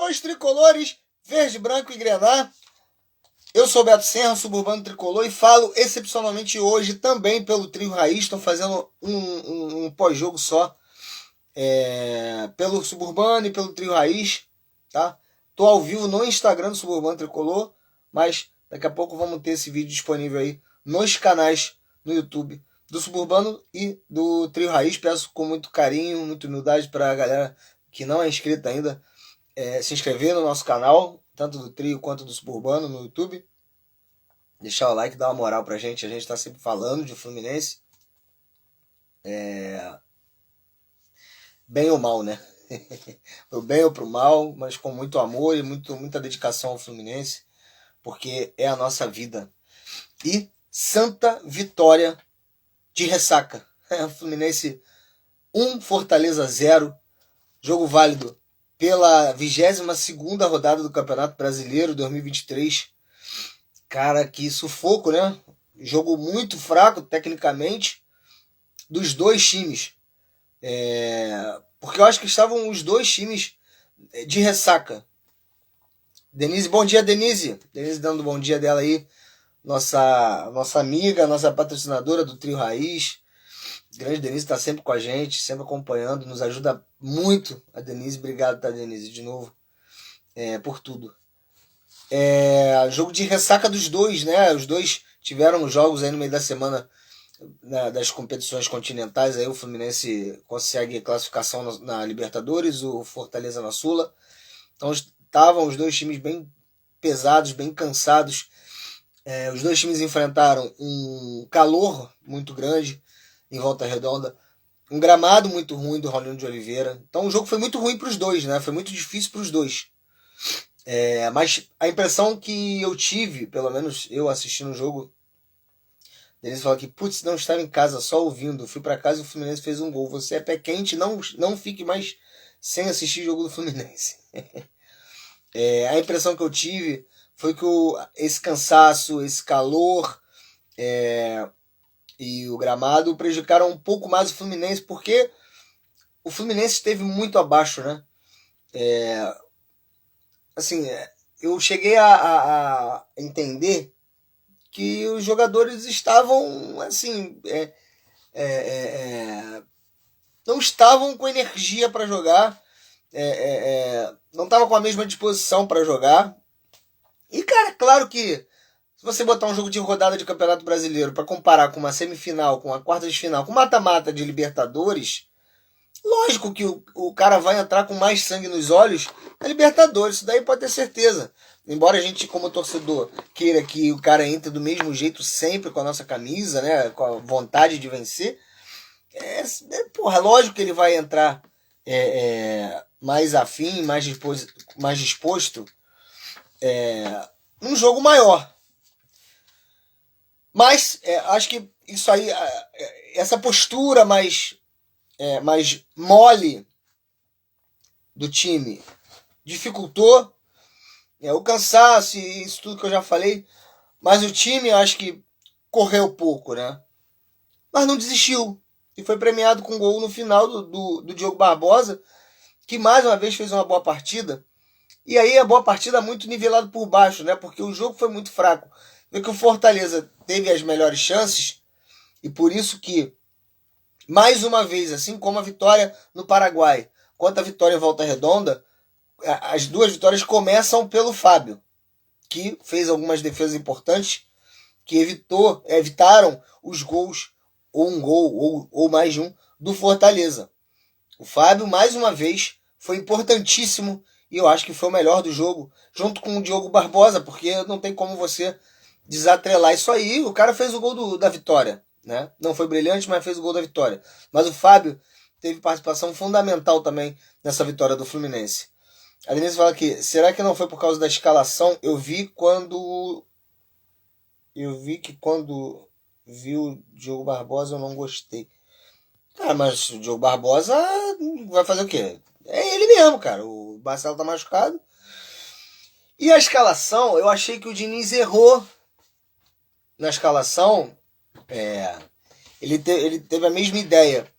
Os tricolores, verde, branco e grená. Eu sou o Beto Serra, suburbano tricolor, e falo excepcionalmente hoje também pelo Trio Raiz. Estou fazendo um pós-jogo só pelo Suburbano e pelo Trio Raiz, tá? Tô ao vivo no Instagram do Suburbano Tricolor, mas daqui a pouco vamos ter esse vídeo disponível aí nos canais no YouTube do Suburbano e do Trio Raiz. Peço com muito carinho, muita humildade para a galera que não é inscrita ainda se inscrever no nosso canal, tanto do Trio quanto do Suburbano no YouTube. Deixar o like, dar uma moral pra gente. A gente tá sempre falando de Fluminense. Bem ou mal, né? Pro bem ou pro mal, mas com muito amor e muita dedicação ao Fluminense, porque é a nossa vida. E santa vitória de ressaca. Fluminense 1, Fortaleza 0. Jogo válido pela 22ª rodada do Campeonato Brasileiro 2023. Cara, que sufoco, né? Jogo muito fraco tecnicamente dos dois times. Porque eu acho que estavam os dois times de ressaca. Denise, bom dia, Denise. Denise dando bom dia dela aí. Nossa amiga, nossa patrocinadora do Trio Raiz. Grande Denise está sempre com a gente, sempre acompanhando, nos ajuda muito a Denise. Obrigado, tá, Denise, de novo, por tudo. Jogo de ressaca dos dois, né? Os dois tiveram jogos aí no meio da semana, né, das competições continentais. Aí o Fluminense consegue classificação na Libertadores, o Fortaleza na Sula. Então estavam os dois times bem pesados, bem cansados. Os dois times enfrentaram um calor muito grande em Volta Redonda, um gramado muito ruim do Raulino de Oliveira. Então o jogo foi muito ruim para os dois, né? Foi muito difícil para os dois. Mas a impressão que eu tive, pelo menos eu assistindo o jogo, eles falam que, putz, não estava em casa só ouvindo, fui para casa e o Fluminense fez um gol. Você é pé quente, não fique mais sem assistir o jogo do Fluminense. A impressão que eu tive foi que esse cansaço, esse calor e o gramado prejudicaram um pouco mais o Fluminense, porque o Fluminense esteve muito abaixo, né? Assim, eu cheguei a entender que os jogadores estavam, assim, não estavam com energia para jogar, não estavam com a mesma disposição para jogar. E, cara, claro que se você botar um jogo de rodada de Campeonato Brasileiro para comparar com uma semifinal, com uma quarta de final, com mata-mata de Libertadores, lógico que o cara vai entrar com mais sangue nos olhos na Libertadores, isso daí pode ter certeza. Embora a gente, como torcedor, queira que o cara entre do mesmo jeito sempre com a nossa camisa, né, com a vontade de vencer, porra, lógico que ele vai entrar mais afim, mais disposto num jogo maior. Mas acho que isso aí, essa postura mais mole do time dificultou o cansaço e isso tudo que eu já falei, mas o time acho que correu pouco, né? Mas não desistiu e foi premiado com um gol no final do Diogo Barbosa, que mais uma vez fez uma boa partida. E aí a boa partida muito nivelado por baixo, né? Porque o jogo foi muito fraco. Vê que o Fortaleza teve as melhores chances e por isso que mais uma vez, assim como a vitória no Paraguai, quanto a vitória em Volta Redonda, as duas vitórias começam pelo Fábio, que fez algumas defesas importantes que evitaram os gols, ou um gol, ou mais de um, do Fortaleza. O Fábio, mais uma vez, foi importantíssimo e eu acho que foi o melhor do jogo, junto com o Diogo Barbosa, porque não tem como você desatrelar isso aí. O cara fez o gol da vitória, né? Não foi brilhante, mas fez o gol da vitória. Mas o Fábio teve participação fundamental também nessa vitória do Fluminense. A Denise fala aqui, será que não foi por causa da escalação? Eu vi que quando vi o Diogo Barbosa eu não gostei. Cara, mas o Diogo Barbosa vai fazer o quê? É ele mesmo, cara. O Marcelo tá machucado. E a escalação, eu achei que o Diniz errou na escalação. Ele teve a mesma ideia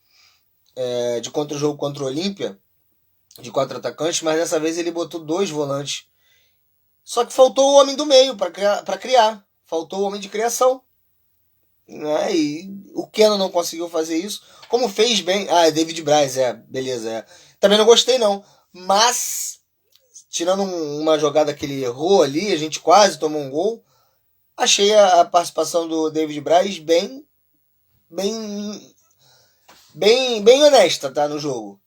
de contra o jogo contra o Olímpia, de 4 atacantes, mas dessa vez ele botou 2 volantes. Só que faltou o homem do meio para criar. Faltou o homem de criação. Né? E o Keno não conseguiu fazer isso. Como fez bem. Ah, é David Braz, beleza. Também não gostei, não. Mas, tirando uma jogada que ele errou ali, a gente quase tomou um gol. Achei a participação do David Braz bem honesta, tá, no jogo.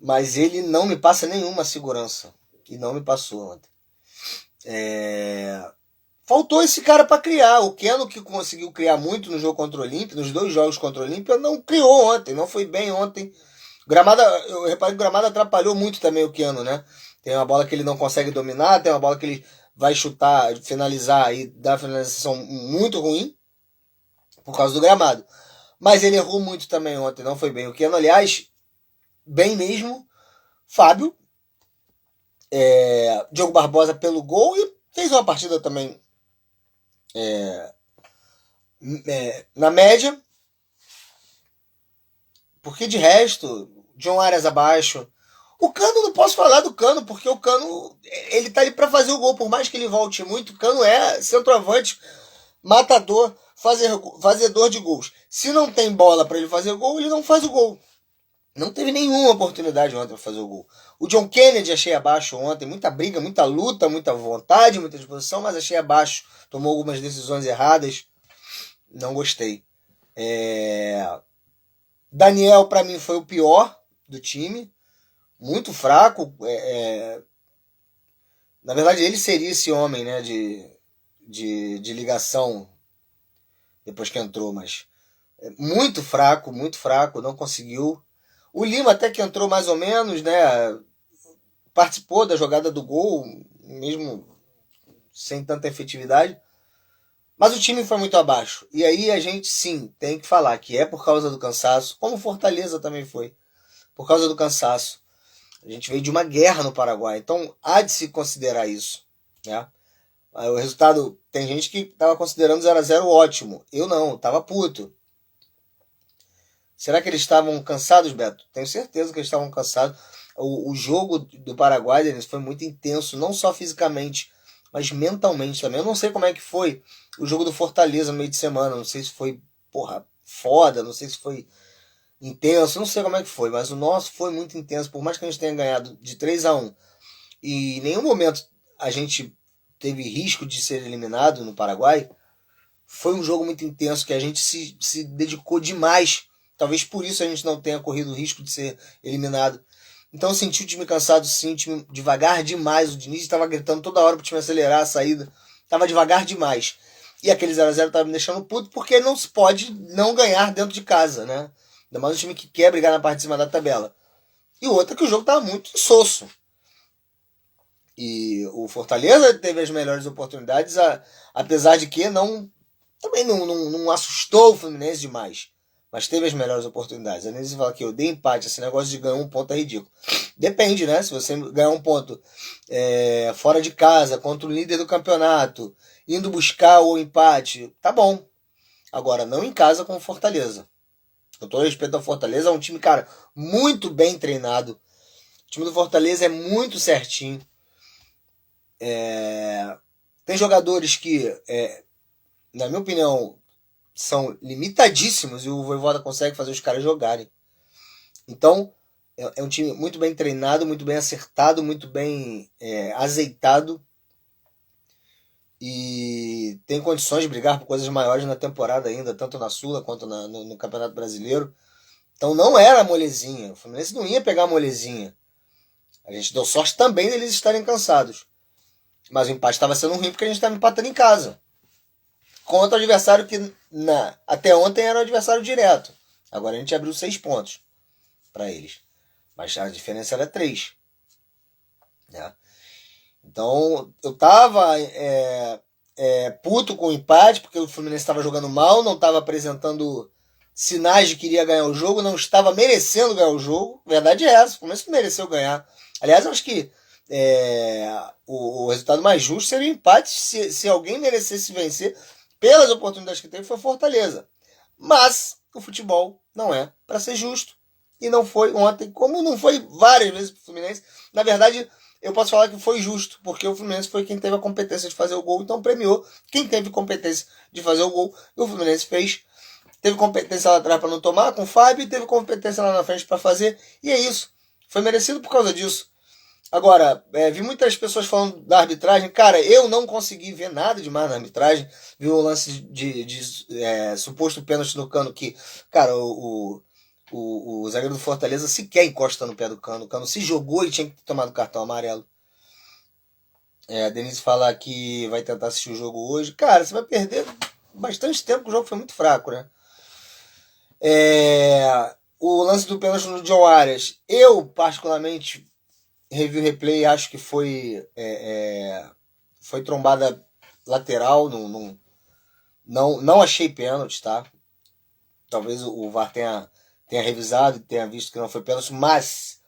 Mas ele não me passa nenhuma segurança. E não me passou ontem. Faltou esse cara para criar. O Keno, que conseguiu criar muito no jogo contra o Olímpia, nos 2 jogos contra o Olímpia, não criou ontem, não foi bem ontem. Eu reparei que o Gramado atrapalhou muito também o Keno, né? Tem uma bola que ele não consegue dominar, tem uma bola que ele vai chutar, finalizar e dá uma finalização muito ruim por causa do gramado. Mas ele errou muito também ontem, não foi bem. O Keno, aliás, bem mesmo. Fábio, Diogo Barbosa pelo gol e fez uma partida também na média. Porque de resto, John Arias abaixo. O Cano, não posso falar do Cano, porque o Cano, ele tá ali para fazer o gol. Por mais que ele volte muito, o Cano é centroavante, matador, fazedor de gols. Se não tem bola para ele fazer o gol, ele não faz o gol. Não teve nenhuma oportunidade ontem para fazer o gol. O John Kennedy achei abaixo ontem. Muita briga, muita luta, muita vontade, muita disposição, mas achei abaixo. Tomou algumas decisões erradas. Não gostei. Daniel, para mim, foi o pior do time. Muito fraco. Na verdade, ele seria esse homem, né, de ligação depois que entrou, mas muito fraco, não conseguiu. O Lima até que entrou mais ou menos, né, participou da jogada do gol, mesmo sem tanta efetividade, mas o time foi muito abaixo. E aí a gente, sim, tem que falar que é por causa do cansaço, como Fortaleza também foi, por causa do cansaço. A gente veio de uma guerra no Paraguai, então há de se considerar isso, né? O resultado, tem gente que estava considerando 0-0 ótimo. Eu não, estava puto. Será que eles estavam cansados, Beto? Tenho certeza que eles estavam cansados. O jogo do Paraguai, Denis, foi muito intenso, não só fisicamente, mas mentalmente também. Eu não sei como é que foi o jogo do Fortaleza no meio de semana. Não sei se foi, foda, não sei se foi intenso, não sei como é que foi, mas o nosso foi muito intenso. Por mais que a gente tenha ganhado de 3-1 e em nenhum momento a gente teve risco de ser eliminado no Paraguai, foi um jogo muito intenso que a gente se dedicou demais. Talvez por isso a gente não tenha corrido o risco de ser eliminado. Então eu senti o time cansado, sim, o time devagar demais. O Diniz estava gritando toda hora pro time acelerar a saída. Tava devagar demais. E aquele 0-0 tava me deixando puto porque não se pode não ganhar dentro de casa, né? Ainda mais um time que quer brigar na parte de cima da tabela. E o outro é que o jogo tava muito insosso. E o Fortaleza teve as melhores oportunidades, apesar de que também não assustou o Fluminense demais. Mas teve as melhores oportunidades. A Denise fala que eu dei empate. Esse negócio de ganhar um ponto é ridículo. Depende, né? Se você ganhar um ponto fora de casa, contra o líder do campeonato, indo buscar o empate, tá bom. Agora, não em casa com o Fortaleza. Com todo respeito ao Fortaleza, é um time, cara, muito bem treinado. O time do Fortaleza é muito certinho. Tem jogadores que, na minha opinião, são limitadíssimos e o Vojvoda consegue fazer os caras jogarem. Então, é um time muito bem treinado, muito bem acertado, muito bem azeitado e tem condições de brigar por coisas maiores na temporada ainda, tanto na Sula quanto no Campeonato Brasileiro. Então não era molezinha, o Fluminense não ia pegar molezinha. A gente deu sorte também deles estarem cansados. Mas o empate estava sendo ruim porque a gente estava empatando em casa. Contra o adversário que até ontem era um adversário direto. Agora a gente abriu 6 pontos para eles. Mas a diferença era 3. Né? Então eu estava puto com o empate, porque o Fluminense estava jogando mal, não estava apresentando sinais de que iria ganhar o jogo, não estava merecendo ganhar o jogo. A verdade é essa, o Fluminense mereceu ganhar. Aliás, eu acho que o resultado mais justo seria o empate. Se alguém merecesse vencer, pelas oportunidades que teve, foi Fortaleza. Mas o futebol não é para ser justo. e não foi ontem, como não foi várias vezes pro Fluminense. Na verdade, eu posso falar que foi justo, porque o Fluminense foi quem teve a competência de fazer o gol, então premiou quem teve competência de fazer o gol, e o Fluminense fez. Teve competência lá atrás para não tomar com o Fábio, e teve competência lá na frente para fazer, e é isso. Foi merecido por causa disso. Agora, vi muitas pessoas falando da arbitragem. Cara, eu não consegui ver nada demais na arbitragem. Vi o lance de suposto pênalti no Cano que, cara, o zagueiro do Fortaleza sequer encosta no pé do Cano. O Cano se jogou e tinha que ter tomado cartão amarelo. A Denise fala que vai tentar assistir o jogo hoje. Cara, você vai perder bastante tempo, que o jogo foi muito fraco, né? O lance do pênalti no John Arias. Eu, particularmente, revi o replay, acho que foi trombada lateral, não achei pênalti, tá? Talvez o VAR tenha revisado e tenha visto que não foi pênalti, mas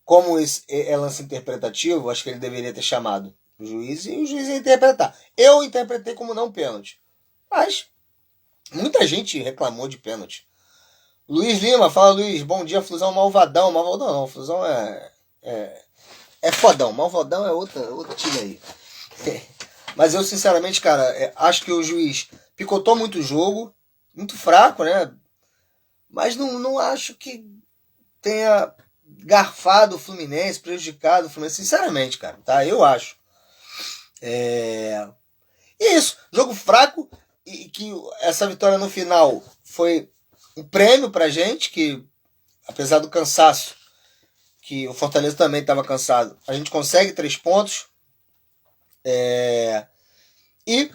como esse é lance interpretativo, acho que ele deveria ter chamado o juiz e o juiz ia interpretar. Eu interpretei como não pênalti, mas muita gente reclamou de pênalti. Luiz Lima, fala Luiz, bom dia, Flusão malvadão não, Flusão é fodão, malvadão é outro time aí. Mas eu, sinceramente, cara, acho que o juiz picotou muito o jogo, muito fraco, né? Mas não acho que tenha garfado o Fluminense, prejudicado o Fluminense, sinceramente, cara, tá? Eu acho. E isso, jogo fraco, e que essa vitória no final foi um prêmio pra gente, que apesar do cansaço, que o Fortaleza também estava cansado, a gente consegue 3 pontos. E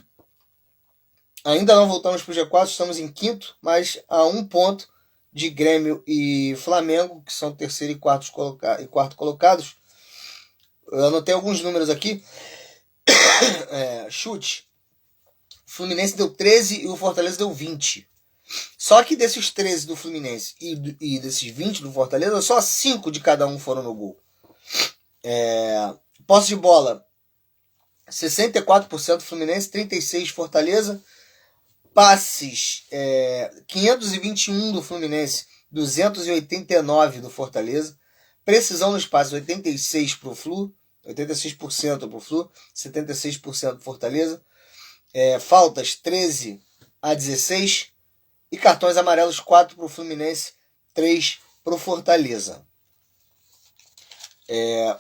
ainda não voltamos para o G4, estamos em quinto, mas a 1 ponto de Grêmio e Flamengo, que são terceiro e quarto colocados. Eu anotei alguns números aqui. Chute. O Fluminense deu 13 e o Fortaleza deu 20. Só que desses 13 do Fluminense e desses 20 do Fortaleza, só 5 de cada um foram no gol. Posse de bola, 64% Fluminense, 36% Fortaleza. Passes, 521 do Fluminense, 289 do Fortaleza. Precisão nos passes, 86 para o Flu, 86% para o Flu, 76% do Fortaleza. Faltas, 13-16. E cartões amarelos, 4 para o Fluminense, 3 para o Fortaleza.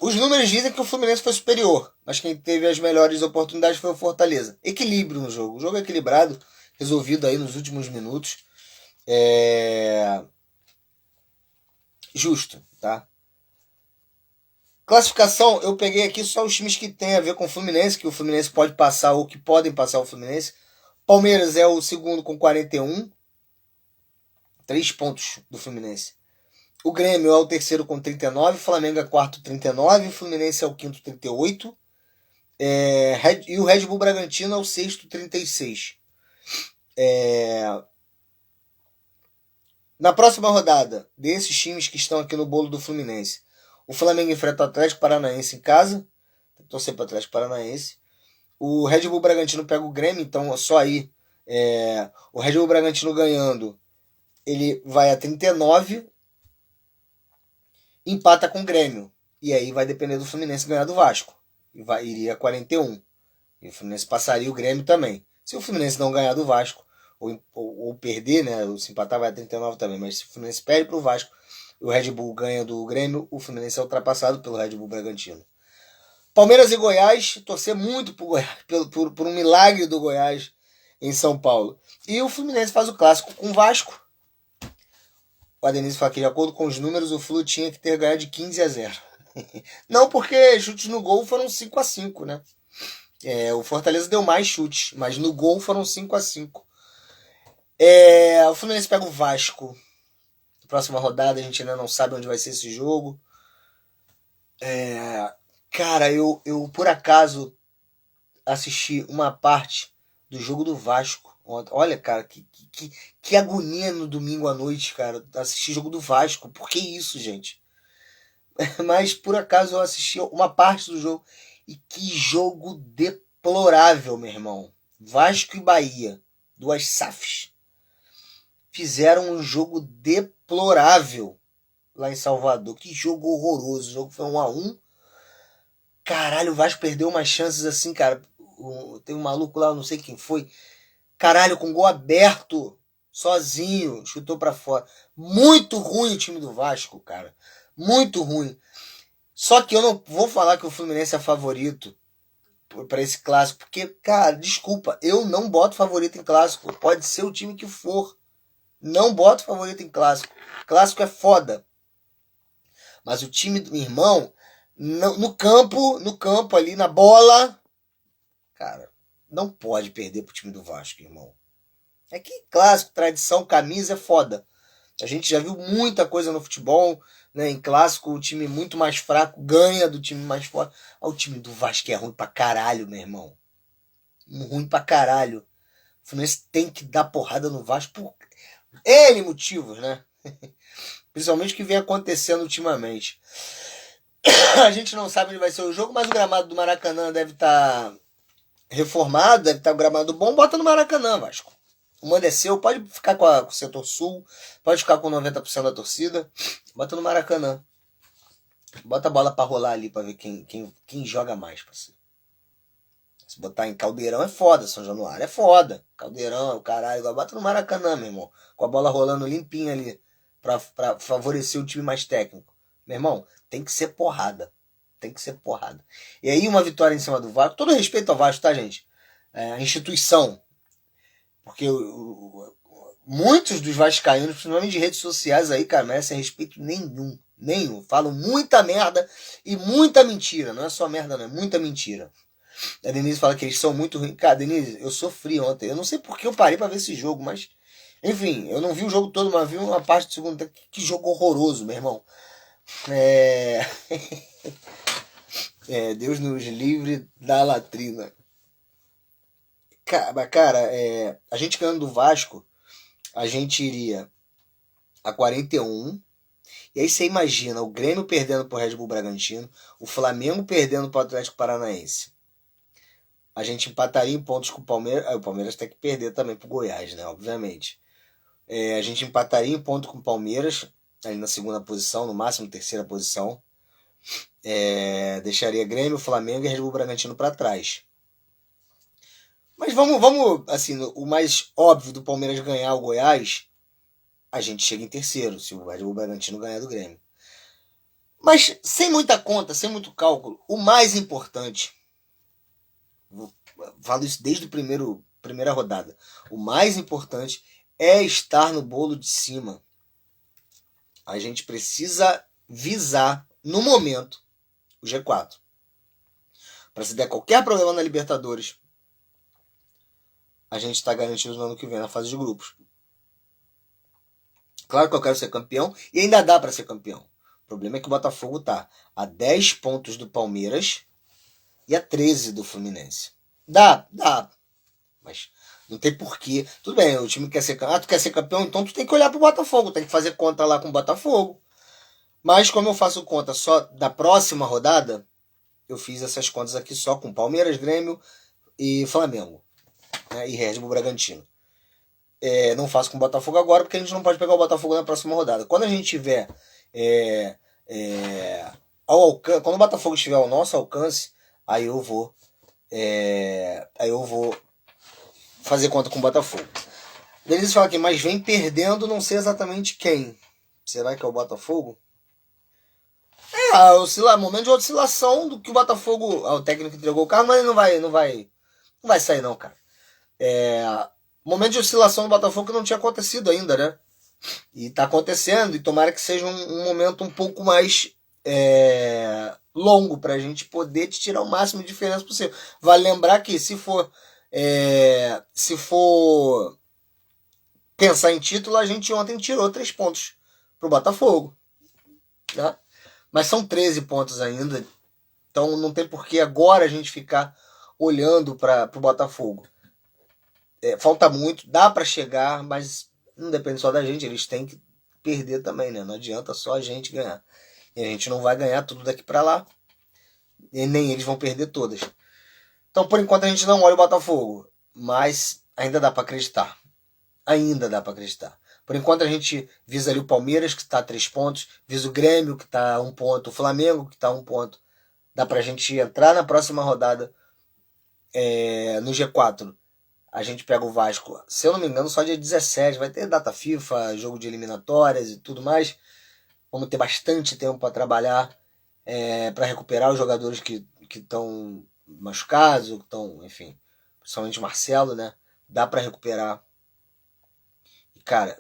Os números dizem que o Fluminense foi superior, mas quem teve as melhores oportunidades foi o Fortaleza. Equilíbrio no jogo. O jogo é equilibrado, resolvido aí nos últimos minutos. Justo, tá? Classificação, eu peguei aqui só os times que tem a ver com o Fluminense, que o Fluminense pode passar ou que podem passar o Fluminense. Palmeiras é o segundo com 41, 3 pontos do Fluminense. O Grêmio é o terceiro com 39, Flamengo é quarto 39, Fluminense é o quinto 38, e o Red Bull Bragantino é o sexto 36. Na próxima rodada, desses times que estão aqui no bolo do Fluminense, o Flamengo enfrenta o Atlético Paranaense em casa, tem que torcer para o Atlético Paranaense. O Red Bull Bragantino pega o Grêmio, então só aí o Red Bull Bragantino ganhando, ele vai a 39, empata com o Grêmio. E aí vai depender do Fluminense ganhar do Vasco. Iria a 41. E o Fluminense passaria o Grêmio também. Se o Fluminense não ganhar do Vasco, ou perder, né? Se empatar vai a 39 também. Mas se o Fluminense perde para o Vasco e o Red Bull ganha do Grêmio, o Fluminense é ultrapassado pelo Red Bull Bragantino. Palmeiras e Goiás, torcer muito por um milagre do Goiás em São Paulo. E o Fluminense faz o clássico com o Vasco. O Adenise fala que, de acordo com os números, o Flu tinha que ter ganhado de 15-0. Não, porque chutes no gol foram 5-5, né? O Fortaleza deu mais chutes, mas no gol foram 5-5. O Fluminense pega o Vasco. Próxima rodada, a gente ainda não sabe onde vai ser esse jogo. Cara, eu por acaso assisti uma parte do jogo do Vasco. Olha, cara, que agonia no domingo à noite, cara, assistir jogo do Vasco. Por que isso, gente? Mas por acaso eu assisti uma parte do jogo. E que jogo deplorável, meu irmão. Vasco e Bahia, duas SAFs, fizeram um jogo deplorável. lá em Salvador. Que jogo horroroso. O jogo foi 1-1. Caralho, o Vasco perdeu umas chances assim, cara. Tem um maluco lá, eu não sei quem foi. Caralho, com gol aberto, sozinho, chutou pra fora. Muito ruim o time do Vasco, cara. Muito ruim. Só que eu não vou falar que o Fluminense é favorito pra esse clássico, porque, cara, desculpa, eu não boto favorito em clássico. Pode ser o time que for. Não boto favorito em clássico. Clássico é foda. Mas o time do meu irmão, no campo ali, na bola, cara, não pode perder pro time do Vasco, irmão. É que clássico, tradição, camisa é foda. A gente já viu muita coisa no futebol, né? Em clássico, o time muito mais fraco ganha do time mais forte. O time do Vasco é ruim pra caralho, meu irmão. Ruim pra caralho. O Fluminense tem que dar porrada no Vasco por N motivos, né? Principalmente o que vem acontecendo ultimamente. A gente não sabe onde vai ser o jogo, mas o gramado do Maracanã deve estar reformado, deve estar um gramado bom. Bota no Maracanã, Vasco. O mando é seu, pode ficar com o setor sul, pode ficar com 90% da torcida. Bota no Maracanã. Bota a bola pra rolar ali pra ver quem joga mais, parceiro. Se botar em Caldeirão é foda, São Januário é foda. Caldeirão, caralho. Bota no Maracanã, meu irmão. Com a bola rolando limpinha ali. Pra favorecer o time mais técnico. Meu irmão, tem que ser porrada. Tem que ser porrada. E aí uma vitória em cima do Vasco. Todo respeito ao Vasco, tá, gente? A instituição. Porque muitos dos vascaínos, principalmente de redes sociais aí, cara, merecem respeito nenhum. Nenhum. Falam muita merda e muita mentira. Não é só merda, não. É muita mentira. A Denise fala que eles são muito ruins. Cara, Denise, eu sofri ontem. Eu não sei porque eu parei pra ver esse jogo, mas... Enfim, eu não vi o jogo todo, mas vi uma parte do segundo tempo. Que jogo horroroso, meu irmão. Deus nos livre da latrina. Cara, a gente ganhando do Vasco, a gente iria a 41. E aí você imagina o Grêmio perdendo pro Red Bull Bragantino, o Flamengo perdendo pro Atlético Paranaense. A gente empataria em pontos com o Palmeiras. O Palmeiras tem que perder também pro Goiás, né? Obviamente. A gente empataria em ponto com o Palmeiras, ali na segunda posição, no máximo terceira posição. Deixaria Grêmio, Flamengo e Red Bull Bragantino para trás. Mas vamos, assim, o mais óbvio do Palmeiras ganhar o Goiás, a gente chega em terceiro, se o Red Bull Bragantino ganhar do Grêmio. Mas sem muita conta, sem muito cálculo, o mais importante, falo isso desde a primeira rodada, o mais importante é estar no bolo de cima. A gente precisa visar, no momento, o G4. Para se der qualquer problema na Libertadores, a gente está garantido no ano que vem na fase de grupos. Claro que eu quero ser campeão e ainda dá para ser campeão. O problema é que o Botafogo tá a 10 pontos do Palmeiras e a 13 do Fluminense. Dá. Mas não tem porquê. Tudo bem, o time quer ser campeão. Tu quer ser campeão, então tu tem que olhar pro Botafogo. Tem que fazer conta lá com o Botafogo. Mas como eu faço conta só da próxima rodada, eu fiz essas contas aqui só com Palmeiras, Grêmio e Flamengo. Né, e Red Bull Bragantino. Não faço com o Botafogo agora, porque a gente não pode pegar o Botafogo na próxima rodada. Quando a gente tiver ao alcance, quando o Botafogo estiver ao nosso alcance, aí eu vou fazer conta com o Botafogo. Eles falam aqui, mas vem perdendo, não sei exatamente quem. Será que é o Botafogo? Momento de oscilação do que o Botafogo. O técnico entregou o carro, mas não vai sair não, cara. Momento de oscilação do Botafogo que não tinha acontecido ainda, né? E tá acontecendo, e tomara que seja um momento um pouco mais longo pra gente poder te tirar o máximo de diferença possível. Vale lembrar que se for pensar em título, a gente ontem tirou 3 pontos pro Botafogo, né? Mas são 13 pontos ainda, então não tem por que agora a gente ficar olhando para o Botafogo. Falta muito, dá para chegar, mas não depende só da gente, eles têm que perder também, né? Não adianta só a gente ganhar. E a gente não vai ganhar tudo daqui para lá, e nem eles vão perder todas. Então, por enquanto, a gente não olha o Botafogo, mas ainda dá para acreditar. Ainda dá para acreditar. Por enquanto a gente visa ali o Palmeiras, que está a 3 pontos, visa o Grêmio, que está a 1 ponto, o Flamengo, que está a 1 ponto. Dá pra gente entrar na próxima rodada no G4. A gente pega o Vasco, se eu não me engano, só dia 17. Vai ter data FIFA, jogo de eliminatórias e tudo mais. Vamos ter bastante tempo para trabalhar, para recuperar os jogadores que estão machucados, que estão, enfim, principalmente o Marcelo, né? Dá para recuperar. E, cara,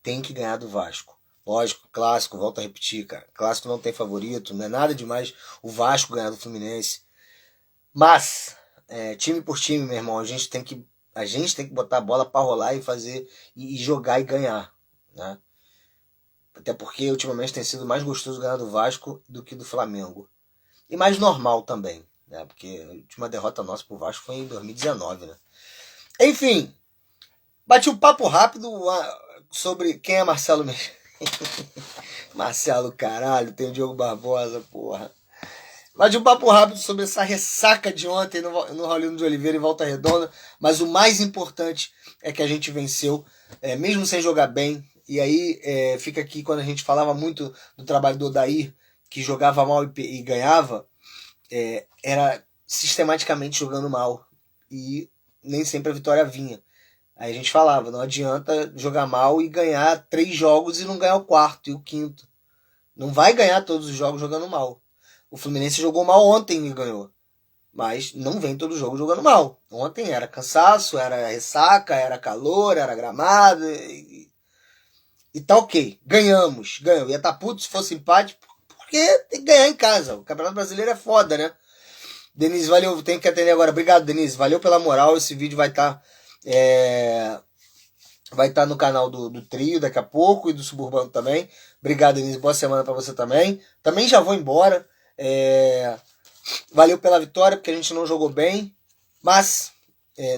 tem que ganhar do Vasco. Lógico, clássico, volto a repetir, cara. Clássico não tem favorito, não é nada demais o Vasco ganhar do Fluminense. Mas, time por time, meu irmão, a gente tem que botar a bola para rolar e fazer, e jogar e ganhar, né? Até porque ultimamente tem sido mais gostoso ganhar do Vasco do que do Flamengo. E mais normal também, né? Porque a última derrota nossa pro Vasco foi em 2019, né? Enfim, bati um papo rápido sobre quem é Marcelo mesmo. Marcelo, caralho, tem o Diogo Barbosa, porra. Bati um papo rápido sobre essa ressaca de ontem no Raulino de Oliveira e Volta Redonda. Mas o mais importante é que a gente venceu, mesmo sem jogar bem. E aí fica aqui quando a gente falava muito do trabalho do Odair, que jogava mal e ganhava, era sistematicamente jogando mal. E nem sempre a vitória vinha. Aí a gente falava, não adianta jogar mal e ganhar 3 jogos e não ganhar o quarto e o quinto. Não vai ganhar todos os jogos jogando mal. O Fluminense jogou mal ontem e ganhou. Mas não vem todo jogo jogando mal. Ontem era cansaço, era ressaca, era calor, era gramado. E tá ok. Ganhamos. Ia estar puto se fosse empate, porque tem que ganhar em casa. O Campeonato Brasileiro é foda, né? Denise, valeu. Tenho que atender agora. Obrigado, Denise. Valeu pela moral. Esse vídeo vai estar no canal do Trio daqui a pouco e do Suburbano também. Obrigado, Denise. Boa semana pra você também. Também já vou embora. Valeu pela vitória, porque a gente não jogou bem, mas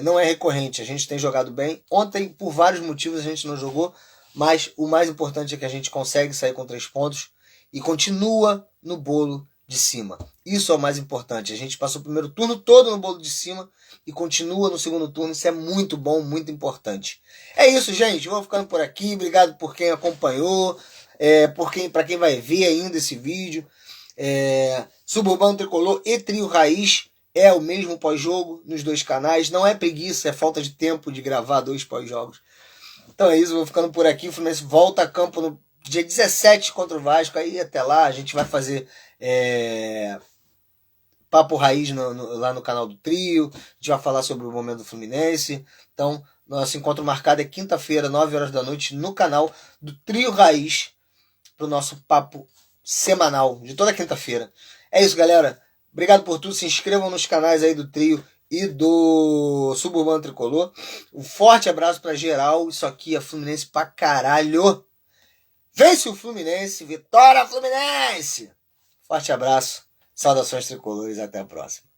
não é recorrente, a gente tem jogado bem. Ontem, por vários motivos, a gente não jogou, mas o mais importante é que a gente consegue sair com 3 pontos e continua no bolo de cima. Isso é o mais importante. A gente passou o primeiro turno todo no bolo de cima e continua no segundo turno. Isso é muito bom, muito importante. É isso, gente. Vou ficando por aqui. Obrigado por quem acompanhou, para quem vai ver ainda esse vídeo. Suburbano Tricolor e Trio Raiz é o mesmo pós-jogo nos 2 canais. Não é preguiça, é falta de tempo de gravar 2 pós-jogos. Então é isso, vou ficando por aqui. O Fluminense volta a campo no dia 17 contra o Vasco. Aí até lá a gente vai fazer Papo Raiz lá no canal do Trio. A gente vai falar sobre o momento do Fluminense. Então, nosso encontro marcado é quinta-feira, 9 horas da noite, no canal do Trio Raiz, pro nosso papo semanal de toda quinta-feira. É isso, galera. Obrigado por tudo. Se inscrevam nos canais aí do Trio e do Suburbano Tricolor. Um forte abraço pra geral. Isso aqui é Fluminense pra caralho. Vence o Fluminense. Vitória Fluminense! Forte abraço. Saudações tricolores. Até a próxima.